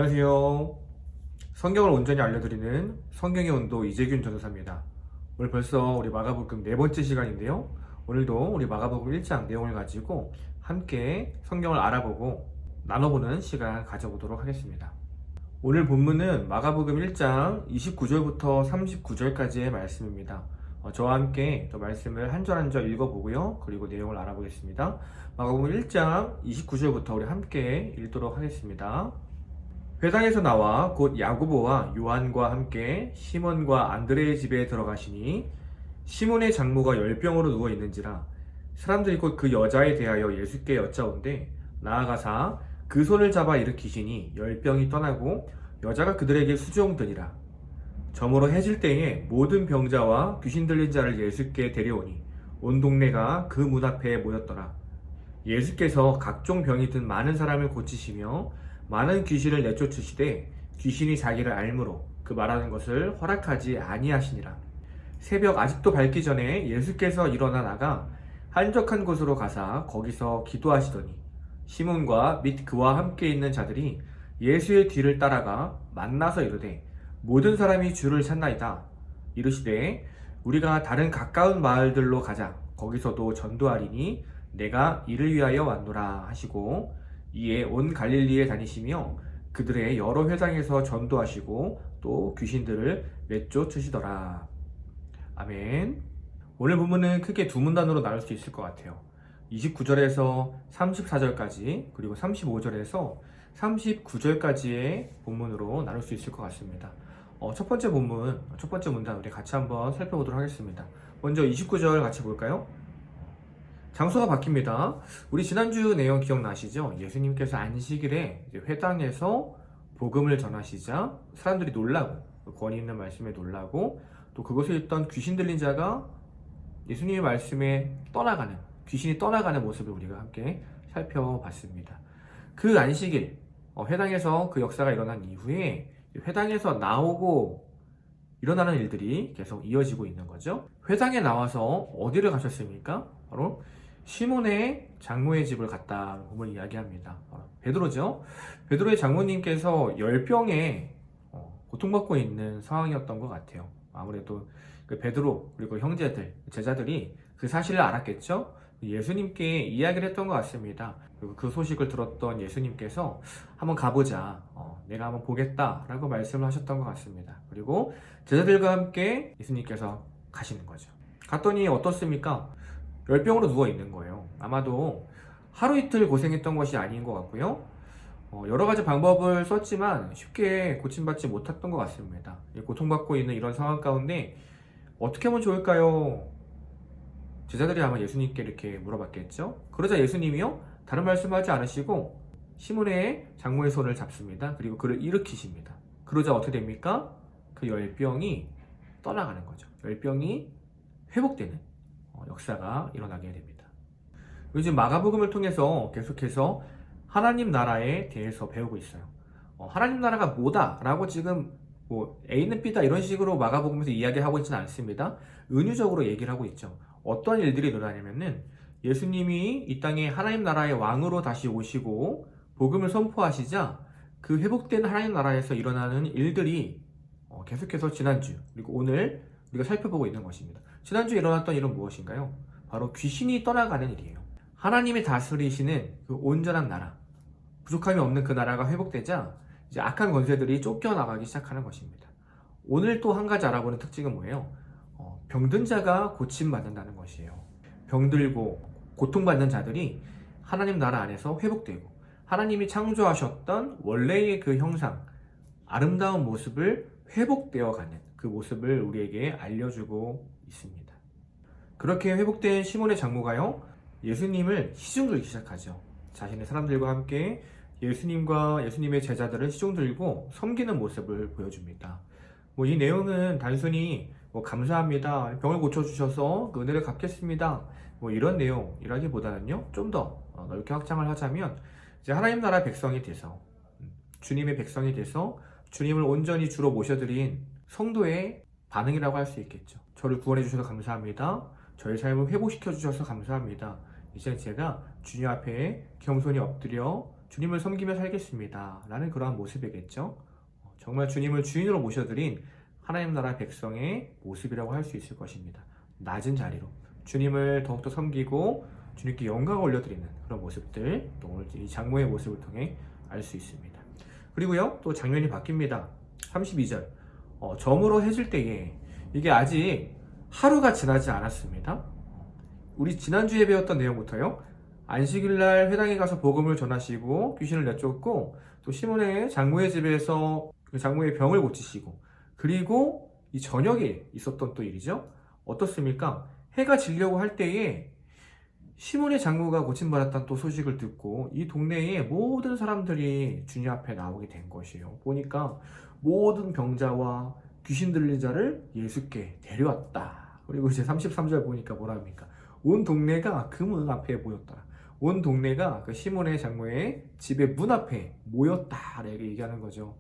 안녕하세요. 성경을 온전히 알려드리는 성경의 온도 이재균 전도사입니다. 오늘 벌써 우리 마가복음 네 번째 시간인데요. 오늘도 우리 마가복음 1장 내용을 가지고 함께 성경을 알아보고 나눠보는 시간 가져보도록 하겠습니다. 오늘 본문은 마가복음 1장 29절부터 39절까지의 말씀입니다. 저와 함께 또 말씀을 한 절 한 절 읽어보고요. 그리고 내용을 알아보겠습니다. 마가복음 1장 29절부터 우리 함께 읽도록 하겠습니다. 회당에서 나와 곧 야고보와 요한과 함께 시몬과 안드레의 집에 들어가시니 시몬의 장모가 열병으로 누워 있는지라 사람들이 곧 그 여자에 대하여 예수께 여짜온대 나아가사 그 손을 잡아 일으키시니 열병이 떠나고 여자가 그들에게 수종드니라. 저물어 해질 때에 모든 병자와 귀신 들린 자를 예수께 데려오니 온 동네가 그 문 앞에 모였더라. 예수께서 각종 병이 든 많은 사람을 고치시며 많은 귀신을 내쫓으시되 귀신이 자기를 알므로 그 말하는 것을 허락하지 아니하시니라. 새벽 아직도 밝기 전에 예수께서 일어나 나가 한적한 곳으로 가사 거기서 기도하시더니 시몬과 및 그와 함께 있는 자들이 예수의 뒤를 따라가 만나서 이르되 모든 사람이 주를 찾나이다. 이르시되 우리가 다른 가까운 마을들로 가자. 거기서도 전도하리니 내가 이를 위하여 왔노라 하시고 이에 온 갈릴리에 다니시며 그들의 여러 회당에서 전도하시고 또 귀신들을 내쫓으시더라. 아멘. 오늘 본문은 크게 두 문단으로 나눌 수 있을 것 같아요. 29절에서 34절까지 그리고 35절에서 39절까지의 본문으로 나눌 수 있을 것 같습니다. 첫 번째 본문, 첫 번째 문단 우리 같이 한번 살펴보도록 하겠습니다. 먼저 29절 같이 볼까요? 장소가 바뀝니다. 우리 지난주 내용 기억나시죠? 예수님께서 안식일에 회당에서 복음을 전하시자 사람들이 놀라고 권위 있는 말씀에 놀라고 또 그곳에 있던 귀신 들린 자가 예수님의 말씀에 떠나가는 귀신이 떠나가는 모습을 우리가 함께 살펴봤습니다. 그 안식일 회당에서 그 역사가 일어난 이후에 회당에서 나오고 일어나는 일들이 계속 이어지고 있는 거죠. 회당에 나와서 어디를 가셨습니까? 바로 시몬의 장모의 집을 갔다 보면 이야기합니다. 베드로죠. 베드로의 장모님께서 열병에 고통받고 있는 상황이었던 것 같아요. 아무래도 그 베드로 그리고 형제들, 제자들이 그 사실을 알았겠죠. 예수님께 이야기를 했던 것 같습니다. 그리고 그 소식을 들었던 예수님께서 한번 가보자. 내가 한번 보겠다라고 말씀을 하셨던 것 같습니다. 그리고 제자들과 함께 예수님께서 가시는 거죠. 갔더니 어떻습니까? 열병으로 누워 있는 거예요. 아마도 하루 이틀 고생했던 것이 아닌 것 같고요. 여러 가지 방법을 썼지만 쉽게 고침받지 못했던 것 같습니다. 고통받고 있는 이런 상황 가운데 어떻게 하면 좋을까요? 제자들이 아마 예수님께 이렇게 물어봤겠죠. 그러자 예수님이요 다른 말씀하지 않으시고 시몬의 장모의 손을 잡습니다. 그리고 그를 일으키십니다. 그러자 어떻게 됩니까? 그 열병이 떠나가는 거죠. 열병이 회복되는 역사가 일어나게 됩니다. 요즘 마가복음을 통해서 계속해서 하나님 나라에 대해서 배우고 있어요. 하나님 나라가 뭐다 라고 지금 A는 B다 이런 식으로 마가복음에서 이야기하고 있지는 않습니다. 은유적으로 얘기를 하고 있죠. 어떤 일들이 일어나냐면은 예수님이 이 땅에 하나님 나라의 왕으로 다시 오시고 복음을 선포하시자 그 회복된 하나님 나라에서 일어나는 일들이 계속해서 지난주 그리고 오늘 우리가 살펴보고 있는 것입니다. 지난주에 일어났던 일은 무엇인가요? 바로 귀신이 떠나가는 일이에요. 하나님이 다스리시는 그 온전한 나라, 부족함이 없는 그 나라가 회복되자 이제 악한 권세들이 쫓겨나가기 시작하는 것입니다. 오늘 또 한 가지 알아보는 특징은 뭐예요? 병든 자가 고침받는다는 것이에요. 병들고 고통받는 자들이 하나님 나라 안에서 회복되고 하나님이 창조하셨던 원래의 그 형상, 아름다운 모습을 회복되어가는 그 모습을 우리에게 알려주고 있습니다. 그렇게 회복된 시몬의 장모가요, 예수님을 시중들기 시작하죠. 자신의 사람들과 함께 예수님과 예수님의 제자들을 시중들고 섬기는 모습을 보여줍니다. 이 내용은 단순히 감사합니다. 병을 고쳐주셔서 그 은혜를 갚겠습니다. 이런 내용이라기보다는요, 좀 더 넓게 확장을 하자면, 이제 하나님 나라 백성이 돼서, 주님의 백성이 돼서 주님을 온전히 주로 모셔드린 성도의 반응이라고 할 수 있겠죠. 저를 구원해 주셔서 감사합니다. 저의 삶을 회복시켜 주셔서 감사합니다. 이제 제가 주님 앞에 겸손히 엎드려 주님을 섬기며 살겠습니다 라는 그러한 모습이겠죠. 정말 주님을 주인으로 모셔드린 하나님 나라 백성의 모습이라고 할 수 있을 것입니다. 낮은 자리로 주님을 더욱더 섬기고 주님께 영광을 올려드리는 그런 모습들, 또 오늘 이 장모의 모습을 통해 알 수 있습니다. 그리고요, 또 장면이 바뀝니다. 32절, 저물어 해질 때에, 이게 아직 하루가 지나지 않았습니다. 우리 지난주에 배웠던 내용부터요, 안식일날 회당에 가서 복음을 전하시고 귀신을 내쫓고, 또 시몬의 장모의 집에서 그 장모의 병을 고치시고, 그리고 이 저녁에 있었던 또 일이죠. 어떻습니까? 해가 지려고 할 때에 시몬의 장모가 고침받았다는 또 소식을 듣고 이 동네의 모든 사람들이 주님 앞에 나오게 된 것이에요. 보니까 모든 병자와 귀신 들린 자를 예수께 데려왔다. 그리고 이제 33절 보니까 뭐라 합니까? 온 동네가 그 문 앞에 모였더라. 온 동네가 그 시몬의 장모의 집의 문 앞에 모였다. 이렇게 얘기하는 거죠.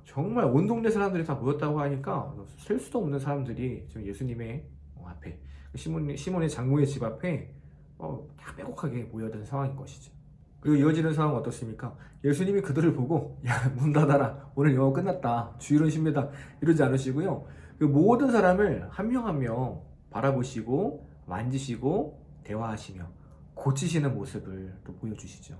정말 온 동네 사람들이 다 모였다고 하니까 셀 수도 없는 사람들이 지금 예수님의 앞에, 시몬의 장모의 집 앞에 다 빼곡하게 모여든 상황인 것이죠. 그리고 이어지는 상황은 어떻습니까? 예수님이 그들을 보고 야, 문 닫아라, 오늘 영어 끝났다, 주일은 쉽니다, 이러지 않으시고요, 그 모든 사람을 한 명 한 명 바라보시고 만지시고 대화하시며 고치시는 모습을 또 보여주시죠.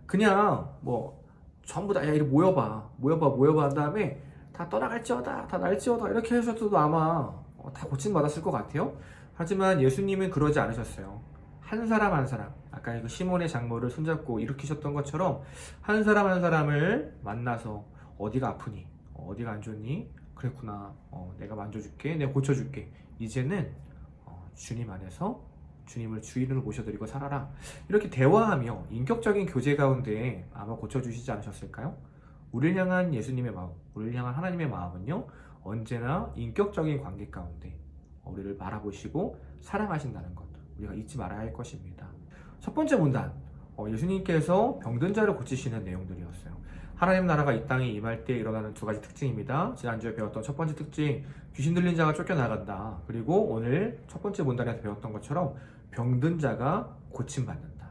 그냥 뭐 전부 다 야, 이리 모여봐 한 다음에 다 떠나갈지어다, 다 날지어다 이렇게 하셔도 아마 다 고침받았을 것 같아요. 하지만 예수님은 그러지 않으셨어요. 한 사람 한 사람, 아까 그 시몬의 장모를 손잡고 일으키셨던 것처럼 한 사람 한 사람을 만나서 어디가 아프니? 어디가 안 좋니? 그랬구나. 내가 만져줄게. 내가 고쳐줄게. 이제는 주님 안에서 주님을 주인으로 모셔드리고 살아라. 이렇게 대화하며 인격적인 교제 가운데 아마 고쳐주시지 않으셨을까요? 우리를 향한 예수님의 마음, 우리를 향한 하나님의 마음은요, 언제나 인격적인 관계 가운데 우리를 바라보시고 사랑하신다는 것, 우리가 잊지 말아야 할 것입니다. 첫 번째 문단, 예수님께서 병든 자를 고치시는 내용들이었어요. 하나님 나라가 이 땅에 임할 때 일어나는 두 가지 특징입니다. 지난주에 배웠던 첫 번째 특징, 귀신 들린 자가 쫓겨나간다. 그리고 오늘 첫 번째 문단에서 배웠던 것처럼 병든 자가 고침받는다.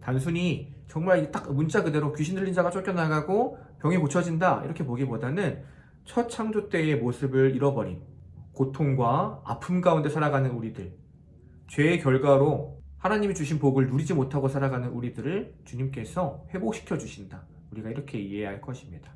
단순히 정말 딱 문자 그대로 귀신 들린 자가 쫓겨나가고 병이 고쳐진다 이렇게 보기보다는 첫 창조 때의 모습을 잃어버린 고통과 아픔 가운데 살아가는 우리들, 죄의 결과로 하나님이 주신 복을 누리지 못하고 살아가는 우리들을 주님께서 회복시켜 주신다. 우리가 이렇게 이해해야 할 것입니다.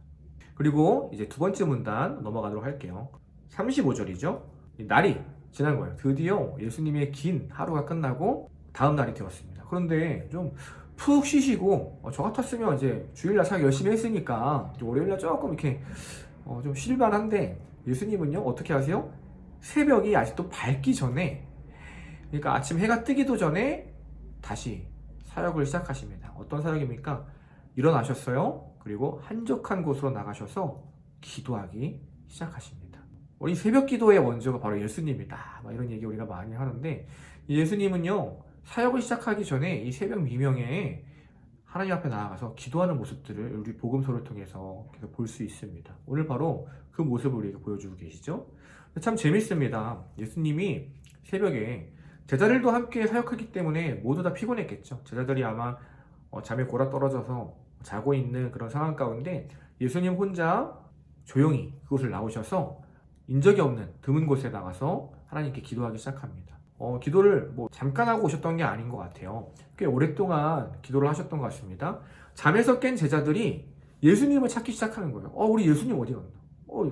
그리고 이제 두 번째 문단 넘어가도록 할게요. 35절이죠. 날이 지난 거예요. 드디어 예수님의 긴 하루가 끝나고 다음 날이 되었습니다. 그런데 좀 푹 쉬시고, 저 같았으면 이제 주일날 사역 열심히 했으니까 월요일날 조금 이렇게 좀 쉴만한데, 예수님은요 어떻게 하세요? 새벽이 아직도 밝기 전에, 그러니까 아침 해가 뜨기도 전에 다시 사역을 시작하십니다. 어떤 사역입니까? 일어나셨어요. 그리고 한적한 곳으로 나가셔서 기도하기 시작하십니다. 우리 새벽 기도의 원조가 바로 예수님이다, 이런 얘기 우리가 많이 하는데, 예수님은요 사역을 시작하기 전에 이 새벽 미명에 하나님 앞에 나아가서 기도하는 모습들을 우리 복음서를 통해서 계속 볼 수 있습니다. 오늘 바로 그 모습을 우리에게 보여주고 계시죠. 참 재밌습니다. 예수님이 새벽에 제자들도 함께 사역하기 때문에 모두 다 피곤했겠죠. 제자들이 아마 잠에 골아떨어져서 자고 있는 그런 상황 가운데 예수님 혼자 조용히 그곳을 나오셔서 인적이 없는 드문 곳에 나가서 하나님께 기도하기 시작합니다. 기도를 뭐 잠깐 하고 오셨던 게 아닌 것 같아요. 꽤 오랫동안 기도를 하셨던 것 같습니다. 잠에서 깬 제자들이 예수님을 찾기 시작하는 거예요. 우리 예수님 어디 갔나?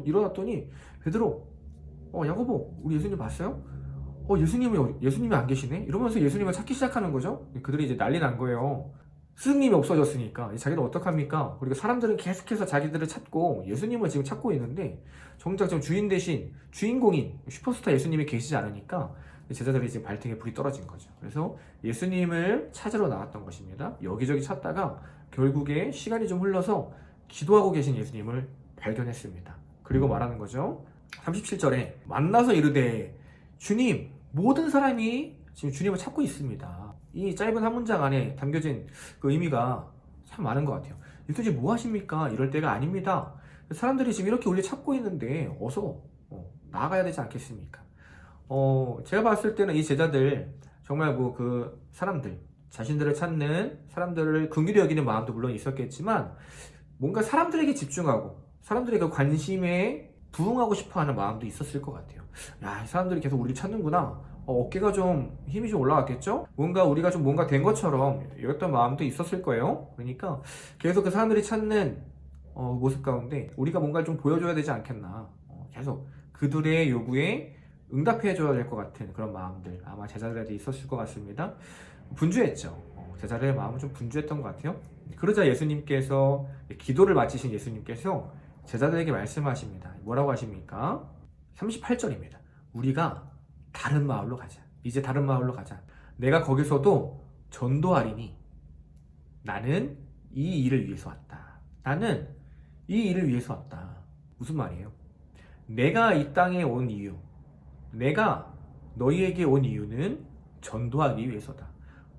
일어났더니 베드로, 야고보, 우리 예수님 봤어요? 예수님이 안 계시네? 이러면서 예수님을 찾기 시작하는 거죠. 그들이 이제 난리 난 거예요. 스승님이 없어졌으니까 자기들 어떡합니까? 그리고 사람들은 계속해서 자기들을 찾고 예수님을 지금 찾고 있는데, 정작 좀 주인 대신 주인공인 슈퍼스타 예수님이 계시지 않으니까 제자들이 지금 발등에 불이 떨어진 거죠. 그래서 예수님을 찾으러 나왔던 것입니다. 여기저기 찾다가 결국에 시간이 좀 흘러서 기도하고 계신 예수님을 발견했습니다. 그리고 말하는 거죠. 37절에 만나서 이르되 주님, 모든 사람이 지금 주님을 찾고 있습니다. 이 짧은 한 문장 안에 담겨진 그 의미가 참 많은 것 같아요. 예수님 뭐 하십니까? 이럴 때가 아닙니다. 사람들이 지금 이렇게 우리 찾고 있는데 어서 나아가야 되지 않겠습니까? 제가 봤을 때는 이 제자들 정말 그 사람들, 자신들을 찾는 사람들을 긍휼히 여기는 마음도 물론 있었겠지만 뭔가 사람들에게 집중하고 사람들의 그 관심에 부응하고 싶어하는 마음도 있었을 것 같아요. 야, 이 사람들이 계속 우리를 찾는구나. 어깨가 좀 힘이 좀 올라갔겠죠? 뭔가 우리가 좀 뭔가 된 것처럼 이랬던 마음도 있었을 거예요. 그러니까 계속 그 사람들이 찾는 모습 가운데 우리가 뭔가를 좀 보여줘야 되지 않겠나. 계속 그들의 요구에 응답해줘야 될 것 같은 그런 마음들 아마 제자들에게 있었을 것 같습니다. 분주했죠. 제자들의 마음은 좀 분주했던 것 같아요. 그러자 예수님께서 기도를 마치신 예수님께서 제자들에게 말씀하십니다. 뭐라고 하십니까? 38절입니다. 우리가 다른 마을로 가자. 이제 다른 마을로 가자. 내가 거기서도 전도하리니 나는 이 일을 위해서 왔다. 나는 이 일을 위해서 왔다. 무슨 말이에요? 내가 이 땅에 온 이유, 내가 너희에게 온 이유는 전도하기 위해서다.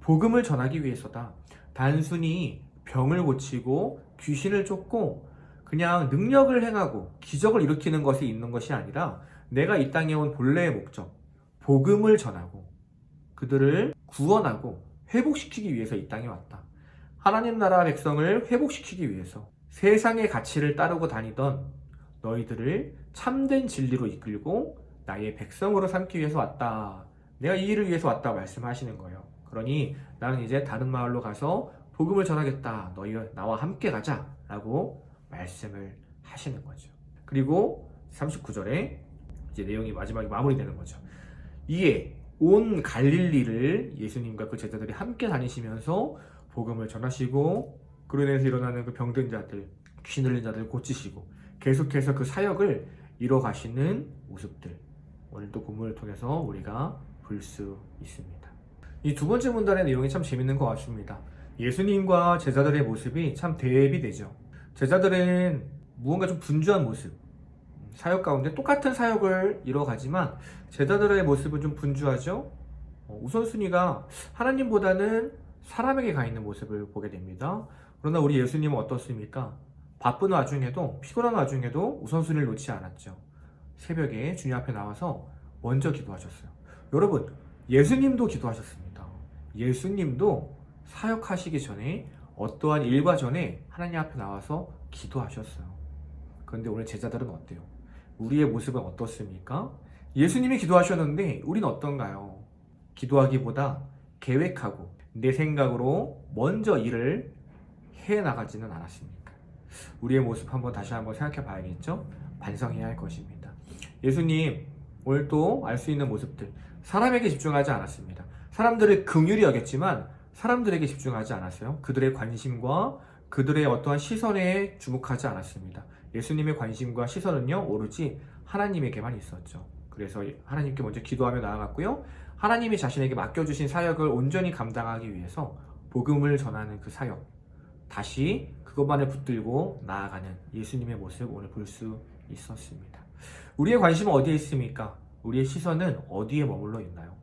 복음을 전하기 위해서다. 단순히 병을 고치고 귀신을 쫓고 그냥 능력을 행하고 기적을 일으키는 것이 있는 것이 아니라 내가 이 땅에 온 본래의 목적, 복음을 전하고 그들을 구원하고 회복시키기 위해서 이 땅에 왔다. 하나님 나라 백성을 회복시키기 위해서 세상의 가치를 따르고 다니던 너희들을 참된 진리로 이끌고 나의 백성으로 삼기 위해서 왔다. 내가 이 일을 위해서 왔다 말씀하시는 거예요. 그러니 나는 이제 다른 마을로 가서 복음을 전하겠다. 너희 나와 함께 가자 라고 말씀을 하시는 거죠. 그리고 39절에 이제 내용이 마지막에 마무리되는 거죠. 이에 온 갈릴리를 예수님과 그 제자들이 함께 다니시면서 복음을 전하시고 그로 인해서 일어나는 그 병든 자들, 귀신 들린 자들 고치시고 계속해서 그 사역을 이뤄가시는 모습들 오늘도 본문을 통해서 우리가 볼 수 있습니다. 이 두 번째 문단의 내용이 참 재밌는 것 같습니다. 예수님과 제자들의 모습이 참 대비되죠. 제자들은 무언가 좀 분주한 모습, 사역 가운데 똑같은 사역을 이뤄가지만 제자들의 모습은 좀 분주하죠. 우선순위가 하나님보다는 사람에게 가 있는 모습을 보게 됩니다. 그러나 우리 예수님은 어떻습니까? 바쁜 와중에도 피곤한 와중에도 우선순위를 놓지 않았죠. 새벽에 주님 앞에 나와서 먼저 기도하셨어요. 여러분, 예수님도 기도하셨습니다. 예수님도 사역하시기 전에 어떠한 일과 전에 하나님 앞에 나와서 기도하셨어요. 그런데 오늘 제자들은 어때요? 우리의 모습은 어떻습니까? 예수님이 기도하셨는데 우리는 어떤가요? 기도하기보다 계획하고 내 생각으로 먼저 일을 해나가지는 않았습니까? 우리의 모습 다시 한번 생각해 봐야겠죠? 반성해야 할 것입니다. 예수님 오늘 또 알 수 있는 모습들, 사람에게 집중하지 않았습니다. 사람들을 긍휼히 여겼지만 사람들에게 집중하지 않았어요. 그들의 관심과 그들의 어떠한 시선에 주목하지 않았습니다. 예수님의 관심과 시선은요 오로지 하나님에게만 있었죠. 그래서 하나님께 먼저 기도하며 나아갔고요. 하나님이 자신에게 맡겨주신 사역을 온전히 감당하기 위해서 복음을 전하는 그 사역, 다시 그것만을 붙들고 나아가는 예수님의 모습 오늘 볼 수 있었습니다. 우리의 관심은 어디에 있습니까? 우리의 시선은 어디에 머물러 있나요?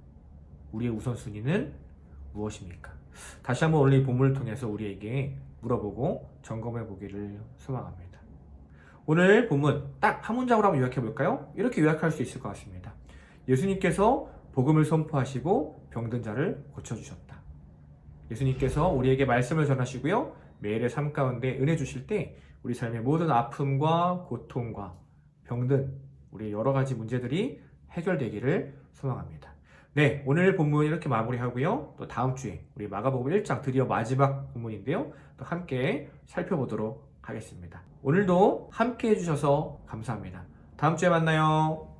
우리의 우선순위는 무엇입니까? 다시 한번 오늘 이 본문을 통해서 우리에게 물어보고 점검해 보기를 소망합니다. 오늘 본문 딱 한 문장으로 한번 요약해 볼까요? 이렇게 요약할 수 있을 것 같습니다. 예수님께서 복음을 선포하시고 병든 자를 고쳐주셨다. 예수님께서 우리에게 말씀을 전하시고요. 매일의 삶 가운데 은혜 주실 때 우리 삶의 모든 아픔과 고통과 병든 우리의 여러 가지 문제들이 해결되기를 소망합니다. 네, 오늘 본문 이렇게 마무리하고요. 또 다음 주에 우리 마가복음 1장 드디어 마지막 본문인데요. 또 함께 살펴보도록 하겠습니다. 오늘도 함께 해주셔서 감사합니다. 다음 주에 만나요.